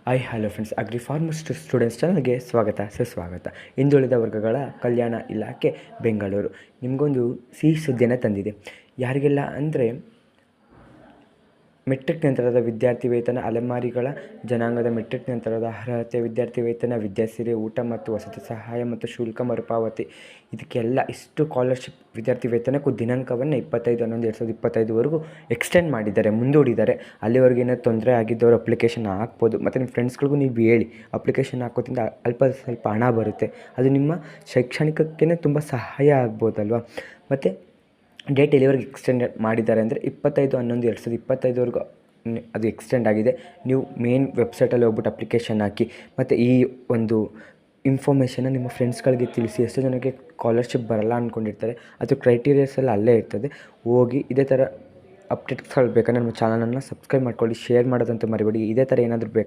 Hello friends, agri farmers students ಚಾನಲ್ಗೆ ಸ್ವಾಗತ ಸುಸ್ವಾಗತ. ಹಿಂದುಳಿದ ವರ್ಗಗಳ ಕಲ್ಯಾಣ ಇಲಾಖೆ ಬೆಂಗಳೂರು ನಿಮಗೊಂದು ಸಿಹಿ ಸುದ್ದಿಯನ್ನು ತಂದಿದೆ. ಯಾರಿಗೆಲ್ಲ ಅಂದರೆ ಮೆಟ್ರಿಕ್ ನಂತರದ ವಿದ್ಯಾರ್ಥಿ ವೇತನ, ಅಲೆಮಾರಿಗಳ ಜನಾಂಗದ ಮೆಟ್ರಿಕ್ ನಂತರದ ಅರ್ಹತೆ ವಿದ್ಯಾರ್ಥಿ ವೇತನ, ವಿದ್ಯಾಸಿರಿ, ಊಟ ಮತ್ತು ವಸತಿ ಸಹಾಯ ಮತ್ತು ಶುಲ್ಕ ಮರುಪಾವತಿ, ಇದಕ್ಕೆಲ್ಲ ಇಷ್ಟು ಸ್ಕಾಲರ್ಶಿಪ್ ವಿದ್ಯಾರ್ಥಿ ವೇತನಕ್ಕೂ ದಿನಾಂಕವನ್ನು 25/11/2025ವರೆಗೂ ಎಕ್ಸ್ಟೆಂಡ್ ಮಾಡಿದ್ದಾರೆ, ಮುಂದೂಡಿದ್ದಾರೆ. ಅಲ್ಲಿವರೆಗೂ ಏನಾದ್ರು ತೊಂದರೆ ಆಗಿದ್ದವರು ಅಪ್ಲಿಕೇಶನ್ ಹಾಕ್ಬೋದು. ಮತ್ತು ನಿಮ್ಮ ಫ್ರೆಂಡ್ಸ್ಗಳಿಗೂ ನೀವು ಹೇಳಿ, ಅಪ್ಲಿಕೇಶನ್ ಹಾಕೋದ್ರಿಂದ ಅಲ್ಪ ಸ್ವಲ್ಪ ಹಣ ಬರುತ್ತೆ. ಅದು ನಿಮ್ಮ ಶೈಕ್ಷಣಿಕಕ್ಕೇ ತುಂಬ ಸಹಾಯ ಆಗ್ಬೋದಲ್ವ. ಮತ್ತು ಡೇಟ್ ಎಲ್ಲಿವರೆಗೆ ಎಕ್ಸ್ಟೆಂಡ್ ಮಾಡಿದ್ದಾರೆ ಅಂದರೆ 25/11/2025ವರೆಗೂ ಅದು ಎಕ್ಸ್ಟೆಂಡ್ ಆಗಿದೆ. ನೀವು ಮೇನ್ ವೆಬ್ಸೈಟಲ್ಲಿ ಹೋಗ್ಬಿಟ್ಟು ಅಪ್ಲಿಕೇಶನ್ ಹಾಕಿ ಮತ್ತು ಈ ಒಂದು ಇನ್ಫಾರ್ಮೇಷನ್ನ ನಿಮ್ಮ ಫ್ರೆಂಡ್ಸ್ಗಳಿಗೆ ತಿಳಿಸಿ. ಎಷ್ಟೋ ಜನಕ್ಕೆ ಸ್ಕಾಲರ್ಶಿಪ್ ಬರಲ್ಲ ಅಂದ್ಕೊಂಡಿರ್ತಾರೆ, ಅದು ಕ್ರೈಟೀರಿಯಾಸ್ ಎಲ್ಲ ಅಲ್ಲೇ ಇರ್ತದೆ. ಹೋಗಿ ಇದೇ ಥರ ಅಪ್ಡೇಟ್ಸ್ಗಳು ಬೇಕಂದರೆ ನಮ್ಮ ಚಾನಲನ್ನು ಸಬ್ಸ್ಕ್ರೈಬ್ ಮಾಡ್ಕೊಳ್ಳಿ, ಶೇರ್ ಮಾಡೋದಂತೂ ಮರಿಬೇಡಿ. ಇದೇ ಥರ ಏನಾದರೂ ಬೇಕು